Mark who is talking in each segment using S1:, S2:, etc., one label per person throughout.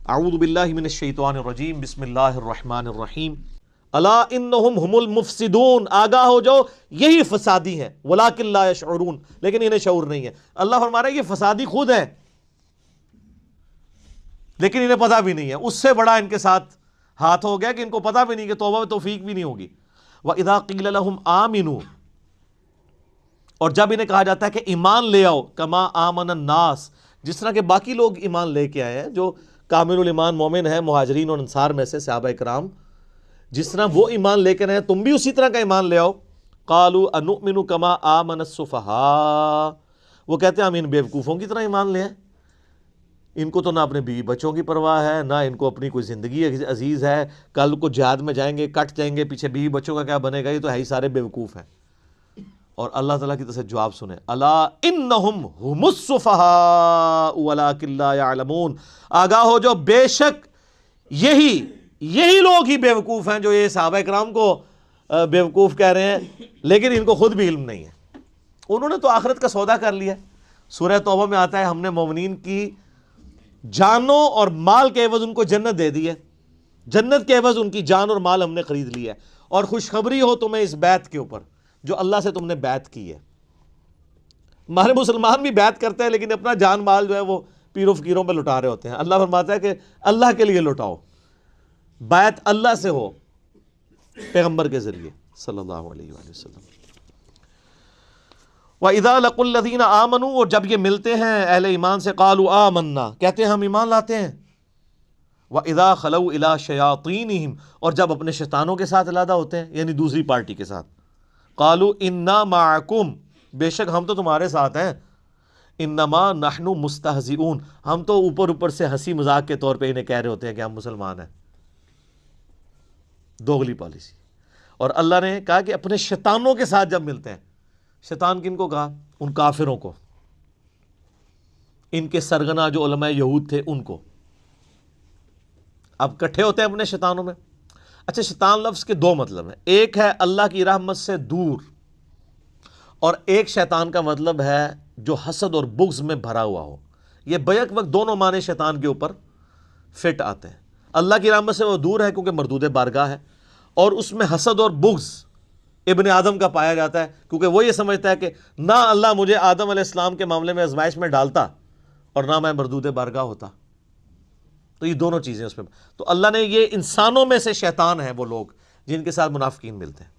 S1: اعوذ باللہ من الشیطان الرجیم، بسم اللہ الرحمن الرحیم۔ الا انہم هم المفسدون، آگاہ ہو جاؤ یہی فسادی ہیں، ولکن لا یشعرون، لیکن انہیں شعور نہیں ہے۔ اللہ فرما رہا ہے یہ فسادی خود ہے لیکن انہیں پتہ بھی نہیں ہے۔ اس سے بڑا ان کے ساتھ ہاتھ ہو گیا کہ ان کو پتہ بھی نہیں کہ توبہ و توفیق بھی نہیں ہوگی۔ وَإِذَا قِيلَ لَهُمْ آمِنُوا، اور جب انہیں کہا جاتا ہے کہ ایمان لے آؤ، کما آمن الناس، جس طرح کہ باقی لوگ ایمان لے کے آئے ہیں جو کامل الایمان مومن ہیں مہاجرین اور انصار میں سے صحابہ کرام، جس طرح وہ ایمان لے کر آئے تم بھی اسی طرح کا ایمان لے آؤ۔ قالوا انؤمن کما آمن السفہاء، وہ کہتے ہیں ہم ان بیوقوفوں کی طرح ایمان لے آئیں، ان کو تو نہ اپنے بیوی بچوں کی پرواہ ہے، نہ ان کو اپنی کوئی زندگی عزیز ہے، کل کو جہاد میں جائیں گے کٹ جائیں گے، پیچھے بیوی بچوں کا کیا بنے گا، یہ تو ہے ہی سارے بیوقوف ہیں۔ اور اللہ تعالیٰ کی طرف سے جواب سنیں، الا انہم هم السفہاء ولکن لا یعلمون، آگاہ ہو جو بے شک یہی لوگ ہی بیوقوف ہیں جو یہ صحابہ کرام کو بیوقوف کہہ رہے ہیں، لیکن ان کو خود بھی علم نہیں ہے۔ انہوں نے تو آخرت کا سودا کر لیا۔ سورہ توبہ میں آتا ہے ہم نے مومنین کی جانوں اور مال کے عوض ان کو جنت دے دی ہے، جنت کے عوض ان کی جان اور مال ہم نے خرید لیا ہے، اور خوشخبری ہو تمہیں اس بیعت کے اوپر جو اللہ سے تم نے بیعت کی ہے۔ ہمارے مسلمان بھی بیعت کرتے ہیں لیکن اپنا جان مال جو ہے وہ پیروں فقیروں پہ لٹا رہے ہوتے ہیں۔ اللہ فرماتا ہے کہ اللہ کے لیے لٹاؤ، بیعت اللہ سے ہو پیغمبر کے ذریعے صلی اللہ علیہ وآلہ وسلم۔ وَإِذَا لَقُوا الَّذِينَ آمَنُوا، اور جب یہ ملتے ہیں اہل ایمان سے، قالوا آمنا، کہتے ہیں ہم ایمان لاتے ہیں۔ وَإِذَا خَلَوْا إِلَىٰ شَيَاطِينِهِمْ، اور جب اپنے شیطانوں کے ساتھ علیحدہ ہوتے ہیں یعنی دوسری پارٹی کے ساتھ، قالوا إِنَّا مَعَكُمْ، بے شک ہم تو تمہارے ساتھ ہیں، انما نحن مستہزئون، ہم تو اوپر سے ہنسی مذاق کے طور پہ انہیں کہہ رہے ہوتے ہیں کہ ہم مسلمان ہیں۔ دوغلی پالیسی۔ اور اللہ نے کہا کہ اپنے شیطانوں کے ساتھ جب ملتے ہیں، شیطان کن کو کہا؟ ان کافروں کو، ان کے سرغنہ جو علماء یہود تھے ان کو۔ اب کٹھے ہوتے ہیں اپنے شیطانوں میں۔ اچھا، شیطان لفظ کے دو مطلب ہیں، ایک ہے اللہ کی رحمت سے دور، اور ایک شیطان کا مطلب ہے جو حسد اور بغض میں بھرا ہوا ہو۔ یہ بیک وقت دونوں معنی شیطان کے اوپر فٹ آتے ہیں۔ اللہ کی رحمت سے وہ دور ہے کیونکہ مردود بارگاہ ہے، اور اس میں حسد اور بغض ابن آدم کا پایا جاتا ہے کیونکہ وہ یہ سمجھتا ہے کہ نہ اللہ مجھے آدم علیہ السلام کے معاملے میں آزمائش میں ڈالتا اور نہ میں مردود بارگاہ ہوتا۔ تو یہ دونوں چیزیں اس میں، تو اللہ نے یہ انسانوں میں سے شیطان ہیں وہ لوگ جن کے ساتھ منافقین ملتے ہیں،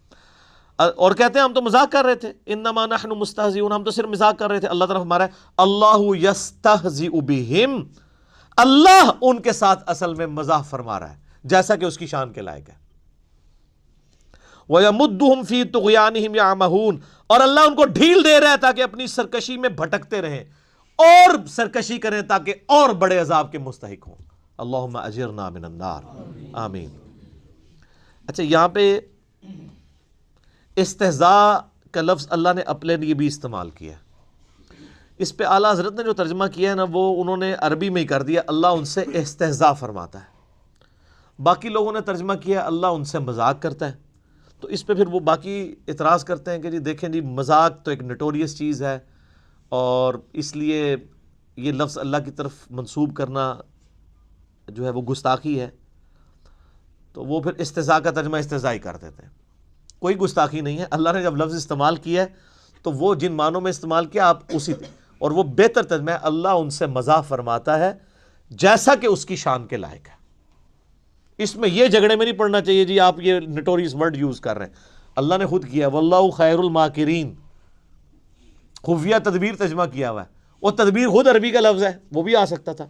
S1: اور کہتے ہیں ہم تو مذاق کر رہے تھے، انما نحن مستہزئون، ہم تو صرف مذاق کر رہے تھے۔ اللہ طرف ہمارا ہے اللہ یستہزئ بہم، اللہ ان کے ساتھ اصل میں مزاح فرما رہا ہے جیسا کہ اس کی شان کے لائق ہے۔ وَيَمُدُّهُمْ فِي طُغْيَانِهِمْ يَعْمَهُونَ، اور اللہ ان کو ڈھیل دے رہا ہے تاکہ اپنی سرکشی میں بھٹکتے رہیں اور سرکشی کریں تاکہ اور بڑے عذاب کے مستحق ہوں۔ اللہم اجرنا من النار، آمین۔ اچھا، یہاں پہ استہزاء کا لفظ اللہ نے اپنے لیے بھی استعمال کیا ہے۔ اس پہ اعلیٰ حضرت نے جو ترجمہ کیا ہے نا، وہ انہوں نے عربی میں ہی کر دیا، اللہ ان سے استہزاء فرماتا ہے۔ باقی لوگوں نے ترجمہ کیا اللہ ان سے مذاق کرتا ہے۔ تو اس پہ پھر وہ باقی اعتراض کرتے ہیں کہ جی دیکھیں جی، مذاق تو ایک نٹوریس چیز ہے، اور اس لیے یہ لفظ اللہ کی طرف منسوب کرنا جو ہے وہ گستاخی ہے، تو وہ پھر استہزاء کا ترجمہ استہزاء ہی کر دیتے ہیں۔ کوئی گستاخی نہیں ہے، اللہ نے جب لفظ استعمال کیا ہے تو وہ جن معنوں میں استعمال کیا آپ اسی، اور وہ بہتر ترجمہ ہے اللہ ان سے مزاح فرماتا ہے جیسا کہ اس کی شان کے لائق ہے۔ اس میں یہ جھگڑے میں نہیں پڑنا چاہیے جی آپ یہ نٹوریس ورڈ یوز کر رہے ہیں، اللہ نے خود کیا واللہ خیر الماکرین، خفیہ تدبیر ترجمہ کیا ہوا ہے، وہ تدبیر خود عربی کا لفظ ہے، وہ بھی آ سکتا تھا۔